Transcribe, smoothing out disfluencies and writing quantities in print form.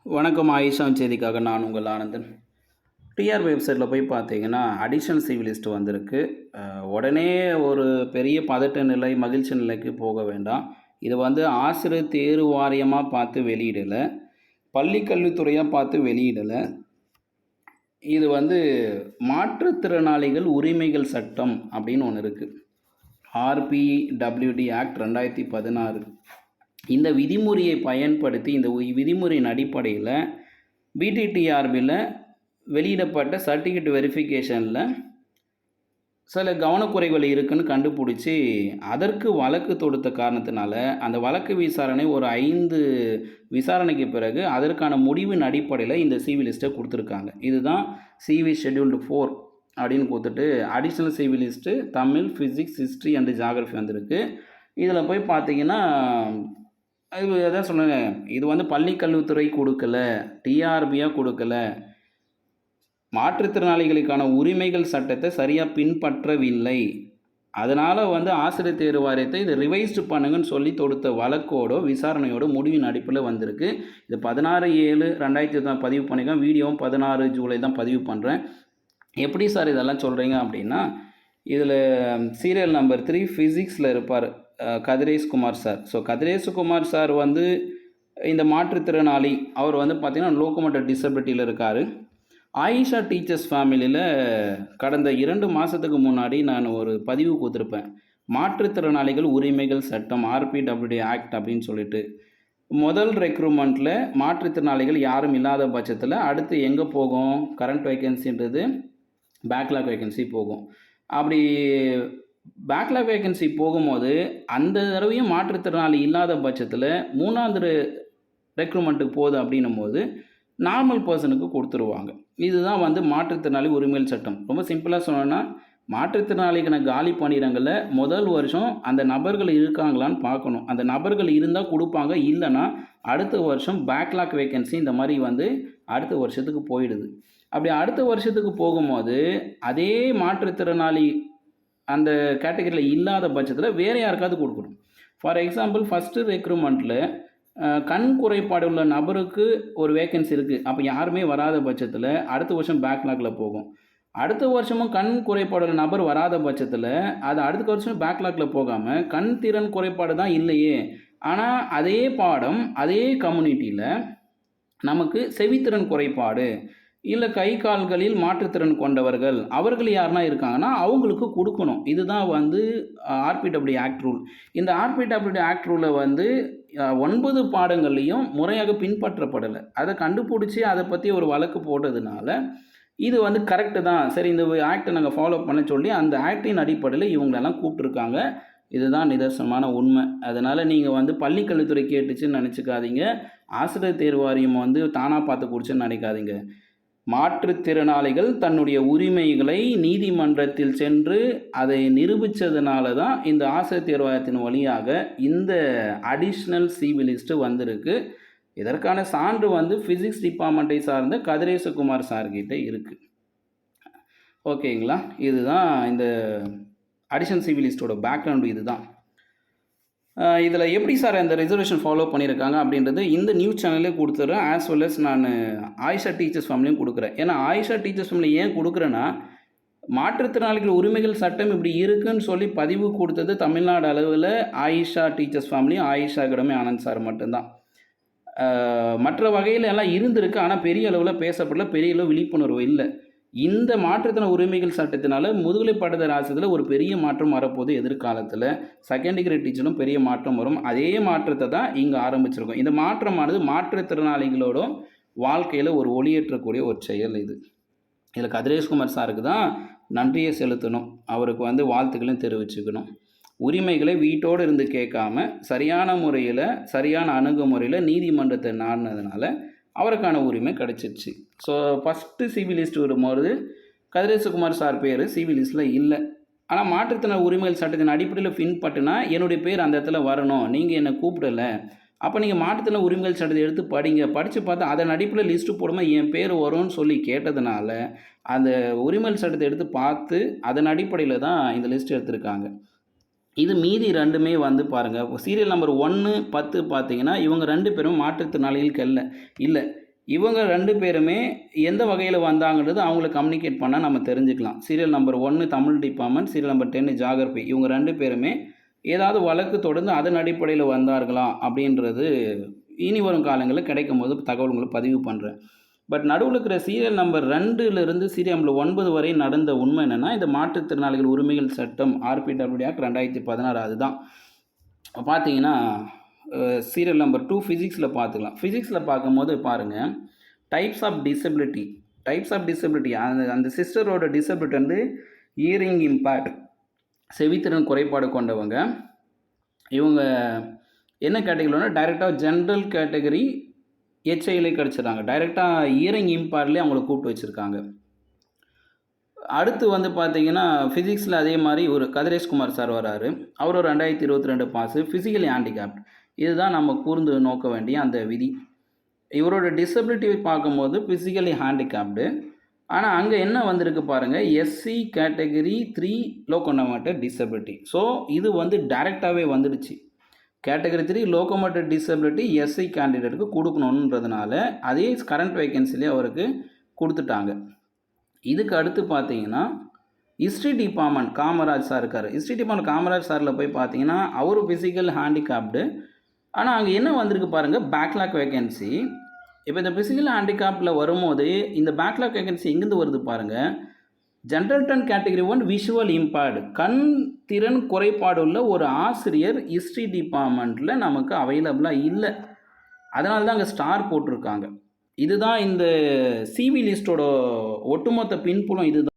வணக்கம். ஆயிஷான் செய்திக்காக நான் உங்கள் ஆனந்தன். டிஆர் வெப்சைட்டில் போய் பார்த்தீங்கன்னா, அடிஷனல் சிவி லிஸ்ட் வந்திருக்கு. உடனே ஒரு பெரிய பதட்ட நிலை, மகிழ்ச்சி நிலைக்கு போக வேண்டாம். இது வந்து ஆசிரியர் தேர்வு வாரியமா பார்த்து வெளியிடல. பள்ளி கல்வித்துறையா பார்த்து வெளியிடல. இது வந்து மாற்றுத்திறனாளிகள் உரிமைகள் சட்டம் அப்படின்னு ஒன்று இருக்கு. RPWD act 2016. இந்த விதிமுறையை பயன்படுத்தி இந்த விதிமுறையின் அடிப்படையில் பிடிடிஆர்பியில் வெளியிடப்பட்ட சர்டிஃபிகேட் வெரிஃபிகேஷனில் சில கவனக்குறைகள் இருக்குன்னு கண்டுபிடிச்சி அதற்கு வழக்கு தொடுத்த காரணத்தினால அந்த வழக்கு விசாரணை ஒரு 5 விசாரணைக்கு பிறகு அதற்கான முடிவின் அடிப்படையில் இந்த சிவி லிஸ்ட்டை கொடுத்துருக்காங்க. இதுதான் சிவி ஷெட்யூல்டு 4 அப்படின்னு கொடுத்துட்டு additional CV list Tamil, physics, history and geography வந்திருக்கு. இதில் போய் பார்த்தீங்கன்னா இது எதாவது சொன்னேங்க, இது வந்து பள்ளி கல்வித்துறை கொடுக்கல, டிஆர்பியாக கொடுக்கல, மாற்றுத்திறனாளிகளுக்கான உரிமைகள் சட்டத்தை சரியாக பின்பற்றவில்லை. அதனால் வந்து ஆசிரியர் தேர்வு வாரியத்தை இதை ரிவைஸ்டு பண்ணுங்கன்னு சொல்லி தொடுத்த வழக்கோட விசாரணையோட முடிவின் அடிப்பில் வந்திருக்கு. இது 16/7/2020 பதிவு பண்ணியிருக்கேன். வீடியோவும் 16 ஜூலை தான் பதிவு பண்ணுறேன். எப்படி சார் இதெல்லாம் சொல்கிறீங்க அப்படின்னா, இதில் சீரியல் நம்பர் 3 ஃபிசிக்ஸில் இருப்பார் Kathireshkumar sir. So Kathireshkumar sir வந்து இந்த மாற்றுத்திறனாளி, அவர் வந்து பார்த்திங்கன்னா லோக்கோமோட்டர் டிசபிலிட்டியில் இருக்கார். ஆயிஷா டீச்சர்ஸ் ஃபேமிலியில் கடந்த 2 மாதத்துக்கு முன்னாடி நான் ஒரு பதிவு கொடுத்துருப்பேன். மாற்றுத்திறனாளிகள் உரிமைகள் சட்டம் ஆர்பிடபிள்யூடி ஆக்ட் அப்படின்னு சொல்லிட்டு. முதல் ரெக்ரூட்மெண்ட்டில் மாற்றுத்திறனாளிகள் யாரும் இல்லாத பட்சத்தில் அடுத்து எங்கே போகும்? கரண்ட் வேக்கன்சின்றது பேக்லாக் வேக்கன்சி போகும். அப்படி பேக்லாக் வேக்கன்சி போகும்போது அந்த தடவையும் மாற்றுத்திறனாளி இல்லாத பட்சத்தில் 3வது ரெக்ரூட்மெண்ட்டுக்கு போகுது அப்படின்னும் போது நார்மல் பர்சனுக்கு கொடுத்துருவாங்க. இதுதான் வந்து மாற்றுத்திறனாளி உரிமைகள் சட்டம். ரொம்ப சிம்பிளாக சொன்னோன்னா, மாற்றுத்திறனாளிகளை காலி பணியிடங்களில் முதல் வருஷம் அந்த நபர்கள் இருக்காங்களான்னு பார்க்கணும். அந்த நபர்கள் இருந்தால் கொடுப்பாங்க, இல்லைன்னா அடுத்த வருஷம் பேக்லாக் வேக்கன்சி இந்த மாதிரி வந்து அடுத்த வருஷத்துக்கு போயிடுது. அப்படி அடுத்த வருஷத்துக்கு போகும்போது அதே மாற்றுத்திறனாளி அந்த கேட்டகரியில் இல்லாத பட்சத்தில் வேறு யாருக்காவது கொடுக்கணும். ஃபார் எக்ஸாம்பிள், ஃபஸ்ட்டு ரெக்ரூட்மெண்ட்டில் கண் குறைபாடு உள்ள நபருக்கு ஒரு வேக்கன்சி இருக்குது. அப்போ யாருமே வராத பட்சத்தில் அடுத்த வருஷம் பேக்லாகில் போகும். அடுத்த வருஷமும் கண் குறைபாடு உள்ள நபர் வராத பட்சத்தில் அது அடுத்த வருஷம் பேக்லாகில் போகாமல் கண் திறன் குறைபாடு தான் இல்லையே, ஆனால் அதே பாடம் அதே கம்யூனிட்டியில் நமக்கு செவித்திறன் குறைபாடு இல்லை கை கால்களில் மாற்றுத்திறன் கொண்டவர்கள் அவர்கள் யாருன்னா இருக்காங்கன்னா அவங்களுக்கு கொடுக்கணும். இதுதான் வந்து ஆர்பிடபிள்யூ ஆக்ட் ரூல். இந்த ஆர்பிடபிள்யூ ஆக்ட் ரூலில் வந்து 9 பாடங்கள்லையும் முறையாக பின்பற்றப்படலை. அதை கண்டுபிடிச்சி அதை பற்றி ஒரு வழக்கு போட்டதுனால இது வந்து கரெக்டு தான், சரி இந்த ஆக்டை நாங்கள் ஃபாலோ பண்ண சொல்லி அந்த ஆக்டின் அடிப்படையில் இவங்களெல்லாம் கூப்பிட்ருக்காங்க. இதுதான் நிதர்சனமான உண்மை. அதனால் நீங்கள் வந்து பள்ளி கல்வித்துறை கேட்டுச்சுன்னு நினச்சிக்காதீங்க, ஆசிரியர் தேர்வு வாரியம் வந்து தானாக பார்த்து குடிச்சுன்னு நினைக்காதீங்க. மாற்றுத்திறனாளிகள் தன்னுடைய உரிமைகளை நீதிமன்றத்தில் சென்று அதை நிரூபித்ததுனால தான் இந்த ஆசிரியர் தேர்வு வாரியத்தின் வழியாக இந்த அடிஷ்னல் சிவி லிஸ்ட்டு வந்திருக்கு. இதற்கான சான்று வந்து ஃபிசிக்ஸ் டிபார்ட்மெண்ட்டை சார்ந்த கதிரேசகுமார் சார்கிட்ட இருக்குது. ஓகேங்களா? இதுதான் இந்த அடிஷனல் சிவி லிஸ்ட்டோட பேக்ரவுண்டு. இதுதான் இதில் எப்படி சார் இந்த ரிசர்வேஷன் ஃபாலோ பண்ணியிருக்காங்க அப்படின்றது இந்த நியூஸ் சேனல்லே கொடுத்துட்றேன். ஆஸ் வெல் அஸ் நான் ஆயிஷா டீச்சர்ஸ் ஃபேமிலியும் கொடுக்குறேன். ஏன்னா ஆயிஷா டீச்சர்ஸ் ஃபேமிலி ஏன் கொடுக்குறேன்னா, மாற்றுத்திறனாளிகள் உரிமைகள் சட்டம் இப்படி இருக்குன்னு சொல்லி பதிவு கொடுத்தது தமிழ்நாடு அளவில் Ayesha teachers family, Ayesha academy Anand sir மட்டும்தான். மற்ற வகையில் எல்லாம் இருந்திருக்கு, ஆனால் பெரிய அளவில் பேசப்படல, பெரிய அளவு விழிப்புணர்வு இல்லை. இந்த மாற்றுத்திறன உரிமைகள் சட்டத்தினால முதுகலை பட்டதாரி ஆசிரியத்தில் ஒரு பெரிய மாற்றம் வரப்போகுது. எதிர்காலத்தில் செகண்ட் டிகிரி டீச்சரும் பெரிய மாற்றம் வரும். அதே மாற்றத்தை தான் இங்கே ஆரம்பிச்சிருக்கோம். இந்த மாற்றமானது மாற்றுத்திறனாளிகளோட வாழ்க்கையில் ஒரு ஒளியேற்றக்கூடிய ஒரு செயல். இதில் கதிரேஷ்குமார் சாருக்கு தான் நன்றியை செலுத்தணும், அவருக்கு வந்து வாழ்த்துக்களையும் தெரிவிச்சுக்கணும். உரிமைகளை வீட்டோடு இருந்து கேட்காம சரியான முறையில் சரியான அணுகுமுறையில் நீதிமன்றத்தை நாடினதுனால அவருக்கான உரிமை கிடச்சிருச்சு. ஸோ ஃபஸ்ட்டு சிவி லிஸ்ட் வரும்போது கதிரேசகுமார் சார் பேர் சிவி லிஸ்ட்டில் இல்லை. ஆனால் மாற்றுத்திறனாளி உரிமைகள் சட்டத்தின் அடிப்படையில் பின்பற்றினா என்னுடைய பேர் அந்த இடத்துல வரணும், நீங்கள் என்னை கூப்பிடலை, அப்போ நீங்கள் மாற்றுத்திறனாளி உரிமைகள் சட்டத்தை எடுத்து படிங்க, படித்து பார்த்தா அதன் அடிப்படையில் லிஸ்ட்டு போடும்போது என் பேர் வரும்னு சொல்லி கேட்டதுனால அந்த உரிமைகள் சட்டத்தை எடுத்து பார்த்து அதன் அடிப்படையில் தான் இந்த லிஸ்ட் எடுத்திருக்காங்க. இது மீதி 2மே வந்து பாருங்கள், சீரியல் நம்பர் 1, 10 பார்த்தீங்கன்னா இவங்க 2 பேரும் மாற்றுத்திறனாளிகளுக்கு இல்லை. இவங்க 2 பேருமே எந்த வகையில வந்தாங்கன்றது அவங்கள கம்யூனிகேட் பண்ணா நம்ம தெரிஞ்சுக்கலாம். Serial number 1 Tamil department, serial number 10 geography. இவங்க 2 பேருமே ஏதாவது வழக்கு தொடர்ந்து அதன் அடிப்படையில வந்தார்களா? அப்படின்றது இனி வரும் காலங்கள்ல கிடைக்கும்போது தகவல் உங்களுக்கு பதிவு பண்றேன். பட் நடுவுல இருக்கிற சீரியல் நம்பர் 2லிருந்து சீரியல் நம்பர் 9 வரை நடந்த உண்மை என்னன்னா, இந்த மாற்றுத்திறனாளிகள் உரிமைகள் சட்டம் ஆர்பிடபிள்யூ ஆக்ட் 2016 அதுதான். பார்த்தீங்கன்னா, சீரியல் நம்பர் 2 ஃபிசிக்ஸில பார்த்துக்கலாம். ஃபிசிக்ஸில பார்க்கும்போது பாருங்க, டைப்ஸ் ஆஃப் டிசபிலிட்டி அந்த அந்த சிஸ்டரோட டிசபிலிட்டி வந்து ஹியரிங் இம்பேர்ட் செவித்திறன் குறைபாடு கொண்டவங்க. இவங்க என்ன கேட்டகரினா டைரெக்டாக ஜென்ரல் கேட்டகரி ஹெச்ஐலே கிடச்சிடுறாங்க. டைரெக்டாக ஹியரிங் இம்பேர்ட்லேயே அவங்கள கூப்பிட்டு வச்சுருக்காங்க. அடுத்து வந்து பார்த்தீங்கன்னா, ஃபிசிக்ஸில் அதே மாதிரி ஒரு கதிரேஷ்குமார் சார் வராரு. அவரும் 2022 பாஸு. Physically handicapped. இதுதான் நம்ம கூர்ந்து நோக்க வேண்டிய அந்த விதி. இவரோட டிசபிலிட்டி பார்க்கும்போது ஃபிசிக்கலி ஹேண்டிகேப்டு. ஆனால் அங்கே என்ன வந்திருக்கு பாருங்கள், SC category 3 locomotor disability. So இது வந்து டைரெக்டாகவே வந்துடுச்சு. கேட்டகரி 3 லோகோமோட்டர் டிசபிலிட்டி எஸ்சி கேண்டிடேட்டுக்கு கொடுக்கணுன்றதுனால அதே கரண்ட் வேகன்சிலே அவருக்கு கொடுத்துட்டாங்க. இதுக்கு அடுத்து பார்த்தீங்கன்னா, ஹிஸ்ட்ரி டிபார்ட்மெண்ட் காமராஜ் சார் இருக்கார். ஹிஸ்ட்ரி டிபார்ட்மெண்ட் காமராஜ் சாரில் போய் பார்த்தீங்கன்னா, அவரும் ஃபிசிக்கல் ஹேண்டிகேப்டு. ஆனால் அங்கே என்ன வந்திருக்கு பாருங்கள், பேக்லாக் வேகன்சி. இப்போ இந்த ஃபிசிக்கல் ஹேண்டிகேப்டில் வரும்போது இந்த பேக்லாக் வேகன்சி எங்கேருந்து வருது பாருங்கள். ஜென்ரல் 10 கேட்டகரி 1 விஷுவல் இம்பேர்டு கண் திறன் குறைபாடு உள்ள ஒரு ஆசிரியர் ஹிஸ்ட்ரி டிபார்ட்மெண்ட்டில் நமக்கு அவைலபிளாக இல்லை. அதனால தான் அங்கே ஸ்டார் போட்டிருக்காங்க. இதுதான் இந்த சிவி லிஸ்ட்டோட ஒட்டுமொத்த பின்புலம் இதுதான்.